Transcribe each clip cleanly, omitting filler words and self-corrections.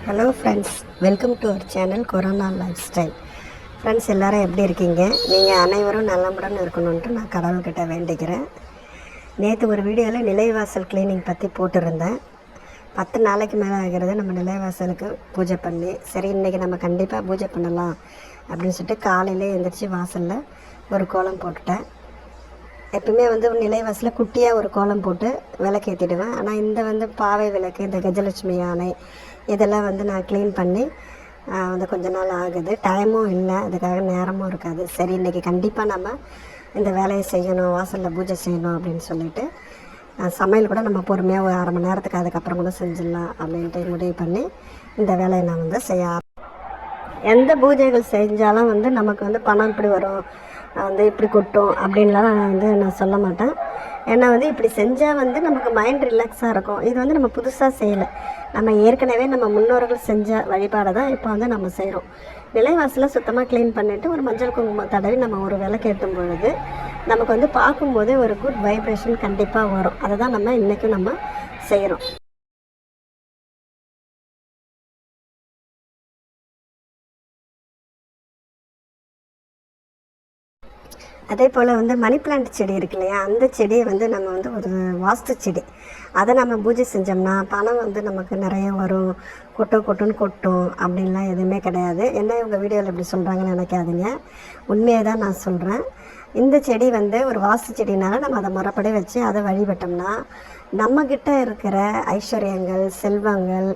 Hello friends, welcome to our channel corona lifestyle. Friends, எல்லோரும் எப்படி இருக்கீங்க? நீங்கள் அனைவரும் நல்லமுடன் இருக்கணுன்ட்டு நான் கடவுள்கிட்ட வேண்டிக்கிறேன். நேற்று ஒரு வீடியோவில் நிலைவாசல் கிளீனிங் பற்றி போட்டிருந்தேன். 10 நாளைக்கு மேலே ஆகிறது நம்ம நிலைவாசலுக்கு பூஜை பண்ணி. சரி, இன்றைக்கி நம்ம கண்டிப்பாக பூஜை பண்ணலாம் அப்படின்னு சொல்லிட்டு காலையிலே எழுந்திரிச்சி வாசலில் ஒரு கோலம் போட்டுட்டேன். எப்பவுமே நிலைவாசலில் குட்டியாக ஒரு கோலம் போட்டு விளக்கேற்றிடுவேன். ஆனால் இந்த பாவை விளக்கு, இந்த கஜலட்சுமி யானை இதெல்லாம் நான் க்ளீன் பண்ணி கொஞ்ச நாள் ஆகுது. டைமும் இல்லை, அதுக்காக நேரமும் இருக்காது. சரி, இன்றைக்கி கண்டிப்பாக நம்ம இந்த வேலையை செய்யணும், வாசலில் பூஜை செய்யணும் அப்படின்னு சொல்லிட்டு சமையல் கூட நம்ம பொறுமையாக ஒரு 1/2 மணி நேரத்துக்கு அதுக்கப்புறம் கூட செஞ்சிடலாம் அப்படின்ட்டு முடிவு பண்ணி இந்த வேலையை நான் செய்ய. எந்த பூஜைகள் செஞ்சாலும் நமக்கு பணம் இப்படி வரும், இப்படி கொட்டும் அப்படின்லாம் நான் சொல்ல மாட்டேன். ஏன்னா இப்படி செஞ்சால் நமக்கு மைண்ட் ரிலாக்ஸாக இருக்கும். இது நம்ம புதுசாக செய்யலை, நம்ம ஏற்கனவே நம்ம முன்னோர்கள் செஞ்ச வழிபாடை தான் இப்போ நம்ம செய்கிறோம். நிலைவாசலை சுத்தமாக க்ளீன் பண்ணிவிட்டு ஒரு மஞ்சள் குங்குமம் தடவி நம்ம ஒரு விளக்கேற்றும் பொழுது நமக்கு பார்க்கும்போதே ஒரு குட் வைப்ரேஷன் கண்டிப்பாக வரும். அதை தான் நம்ம இன்றைக்கும் நம்ம செய்கிறோம். அதே போல் மணி பிளான்ட் செடி இருக்கு இல்லையா, அந்த செடியை நம்ம ஒரு வாஸ்து செடி, அதை நம்ம பூஜை செஞ்சோம்னா பணம் நமக்கு நிறைய வரும், கொட்டுன்னு கொட்டும் அப்படின்லாம் எதுவுமே கிடையாது. என்ன இவங்க வீடியோவில் இப்படி சொல்கிறாங்கன்னு நினைக்காதீங்க, உண்மையை தான் நான் சொல்கிறேன். இந்த செடி ஒரு வாஸ்து செடினால நம்ம அதை முறைப்படி வச்சு அதை வழிபட்டோம்னா நம்மக்கிட்ட இருக்கிற ஐஸ்வர்யங்கள், செல்வங்கள்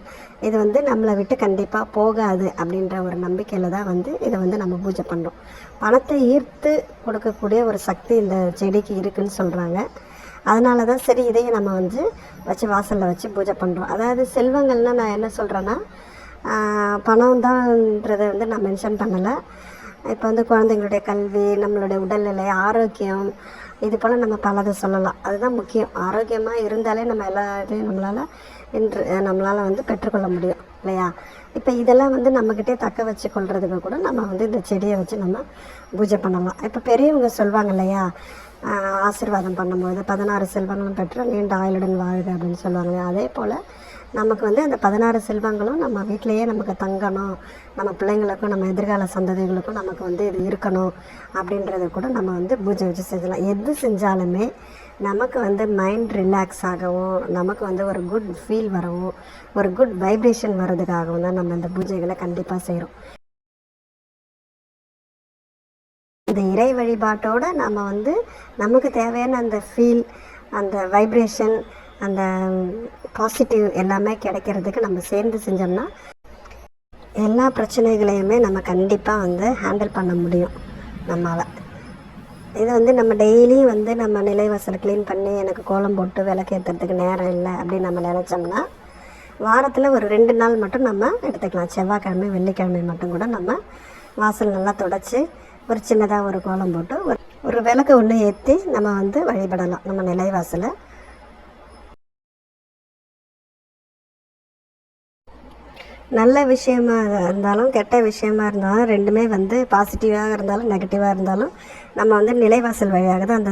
இது நம்மளை விட்டு கண்டிப்பாக போகாது அப்படின்ற ஒரு நம்பிக்கையில் தான் இதை நம்ம பூஜை பண்ணுறோம். பணத்தை ஈர்த்து கொடுக்கக்கூடிய ஒரு சக்தி இந்த செடிக்கு இருக்குதுன்னு சொல்கிறாங்க. அதனால தான் சரி, இதையும் நம்ம வச்சு வாசலில் வச்சு பூஜை பண்ணுறோம். அதாவது செல்வங்கள்னால் நான் என்ன சொல்கிறேன்னா, பணம் தான்ன்றதை நான் மென்ஷன் பண்ணலை. இப்போ குழந்தைங்களுடைய கல்வி, நம்மளுடைய உடல்நிலை, ஆரோக்கியம், இது போல் நம்ம பலதை சொல்லலாம். அதுதான் முக்கியம். ஆரோக்கியமாக இருந்தாலே நம்ம எல்லாத்தையும் நம்மளால் பெற்றுக்கொள்ள முடியும் இல்லையா? இப்போ இதெல்லாம் நம்மக்கிட்டே தக்க வச்சு கொள்றதுக்கு கூட நம்ம இந்த செடியை வச்சு நம்ம பூஜை பண்ணலாம். இப்போ பெரியவங்க சொல்லுவாங்க இல்லையா, ஆசீர்வாதம் பண்ணும்போது 16 செல்வங்களும் பெற்று நீண்ட ஆயுளுடன் வாழ்க அப்படின்னு சொல்லுவாங்க. அதே போல் நமக்கு அந்த 16 செல்வங்களும் நம்ம வீட்டிலையே நமக்கு தங்கணும், நம்ம பிள்ளைங்களுக்கும் நம்ம எதிர்கால சந்ததிகளுக்கும் நமக்கு இது இருக்கணும் அப்படின்றத கூட நம்ம பூஜை வச்சு செஞ்சலாம். எது செஞ்சாலுமே நமக்கு மைண்ட் ரிலாக்ஸ் ஆகவும், நமக்கு ஒரு குட் ஃபீல் வரவும், ஒரு குட் வைப்ரேஷன் வர்றதுக்காகவும் தான் நம்ம இந்த பூஜைகளை கண்டிப்பாக செய்கிறோம். இந்த இறை வழிபாட்டோடு நம்ம நமக்கு தேவையான அந்த ஃபீல், அந்த வைப்ரேஷன், அந்த பாசிட்டிவ் எல்லாமே கிடைக்கிறதுக்கு நம்ம சேர்ந்து செஞ்சோம்னா எல்லா பிரச்சனைகளையுமே நம்ம கண்டிப்பாக ஹேண்டில் பண்ண முடியும் நம்மளால். இது நம்ம டெய்லியும் நம்ம நிலைவாசல் க்ளீன் பண்ணி எனக்கு கோலம் போட்டு விளக்கேற்றுறதுக்கு நேரம் இல்லை அப்படின்னு நம்ம நினச்சோம்னா வாரத்தில் ஒரு 2 நாள் மட்டும் நம்ம எடுத்துக்கலாம். செவ்வாய்க்கிழமை, வெள்ளிக்கிழமை மட்டும் கூட நம்ம வாசல் நல்லா தொடச்சி ஒரு சின்னதாக ஒரு கோலம் போட்டு ஒரு விளக்கு ஒன்று ஏற்றி நம்ம வழிபடலாம் நம்ம நிலைவாசலை. நல்ல விஷயமா இருந்தாலும் கெட்ட விஷயமா இருந்தாலும் ரெண்டுமே பாசிட்டிவாக இருந்தாலும் நெகட்டிவாக இருந்தாலும் நம்ம நிலைவாசல் வழியாக தான்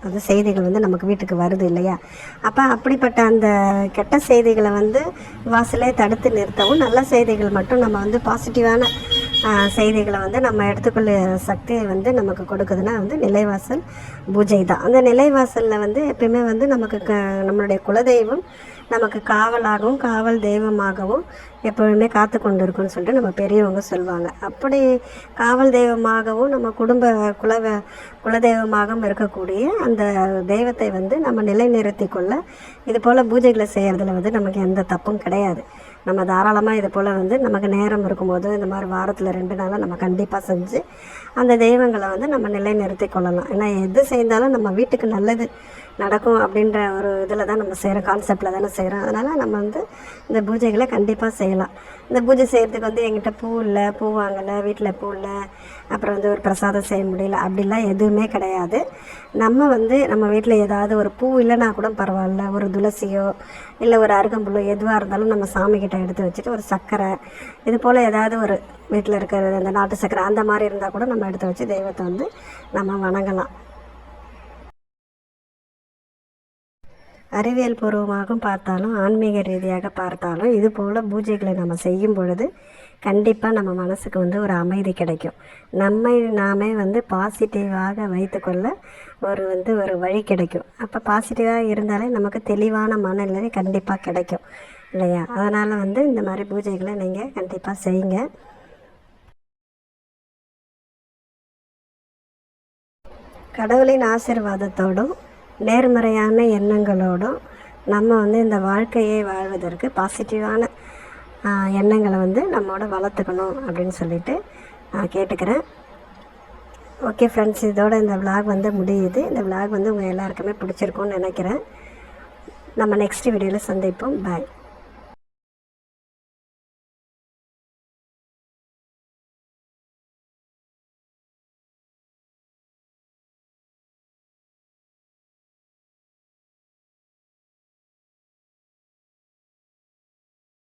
அந்த செய்திகள் நமக்கு வீட்டுக்கு வருது இல்லையா? அப்போ அப்படிப்பட்ட அந்த கெட்ட செய்திகளை வாசலே தடுத்து நிறுத்தவும், நல்ல செய்திகள் மட்டும் நம்ம பாசிட்டிவான செய்திகளை நம்ம எடுத்துக்கொள்ள சக்தியை நமக்கு கொடுக்குதுன்னா நிலைவாசல் பூஜை தான். அந்த நிலைவாசலில் எப்பயுமே நமக்கு நம்மளுடைய குலதெய்வம் நமக்கு காவலாகவும், காவல் தெய்வமாகவும் எப்பொழுதுமே காத்து கொண்டு இருக்குன்னு சொல்லிட்டு நம்ம பெரியவங்க சொல்லுவாங்க. அப்படி காவல் தெய்வமாகவும் நம்ம குலதெய்வமாகவும் இருக்கக்கூடிய அந்த தெய்வத்தை நம்ம நிலைநிறுத்தி கொள்ள இது போல் பூஜைகளை செய்கிறதுல நமக்கு எந்த தப்பும் கிடையாது. நம்ம தாராளமாக இது போல் நமக்கு நேரம் இருக்கும்போது இந்த மாதிரி வாரத்தில் 2 நாளாக நம்ம கண்டிப்பாக செஞ்சு அந்த தெய்வங்களை நம்ம நிலைநிறுத்தி கொள்ளலாம். ஏன்னா எது செய்தாலும் நம்ம வீட்டுக்கு நல்லது நடக்கும் அப்படின்ற ஒரு இதில் தான் நம்ம செய்கிற கான்செப்டில் தானே செய்கிறோம். அதனால் நம்ம இந்த பூஜைகளை கண்டிப்பாக செய்யலாம். இந்த பூஜை செய்கிறதுக்கு எங்கிட்ட பூ இல்லை, பூ வாங்கலை, வீட்டில் பூ இல்லை, அப்புறம் ஒரு பிரசாதம் செய்ய முடியல அப்படிலாம் எதுவுமே கிடையாது. நம்ம நம்ம வீட்டில் ஏதாவது ஒரு பூ இல்லைனா கூட பரவாயில்ல, ஒரு துளசியோ இல்லை ஒரு அருகம்புல்லோ எதுவாக இருந்தாலும் நம்ம சாமிக்கிட்ட எடுத்து வச்சுட்டு ஒரு சர்க்கரை இது போல் ஏதாவது ஒரு வீட்டில் இருக்கிற அந்த நாட்டு சர்க்கரை அந்த மாதிரி இருந்தால் கூட நம்ம எடுத்து வச்சு தெய்வத்தை நம்ம வணங்கலாம். அறிவியல் பூர்வமாகவும் பார்த்தாலும் ஆன்மீக ரீதியாக பார்த்தாலும் இது போல் பூஜைகளை நம்ம செய்யும் பொழுது கண்டிப்பாக நம்ம மனசுக்கு வந்து ஒரு அமைதி கிடைக்கும். நம்மை நாமே வந்து பாசிட்டிவாக வைத்துக்கொள்ள ஒரு வழி கிடைக்கும். அப்போ பாசிட்டிவாக இருந்தாலே நமக்கு தெளிவான மனநிலை கண்டிப்பாக கிடைக்கும் இல்லையா? அதனால் வந்து இந்த மாதிரி பூஜைகளை நீங்கள் கண்டிப்பாக செய்யுங்க. கடவுளின் ஆசீர்வாதத்தோடும் நேர்மறையான எண்ணங்களோடும் நம்ம வந்து இந்த வாழ்க்கையை வாழ்வதற்கு பாசிட்டிவான எண்ணங்களை வந்து நம்மோட வளர்த்துக்கணும் அப்படின்னு சொல்லிட்டு நான் கேட்டுக்கிறேன். ஓகே ஃப்ரெண்ட்ஸ், இதோட இந்த விளாக் வந்து முடியுது. இந்த விளாக் வந்து உங்கள் எல்லாருக்குமே பிடிச்சிருக்கும்னு நினைக்கிறேன். நம்ம நெக்ஸ்ட் வீடியோவில் சந்திப்போம். பாய்.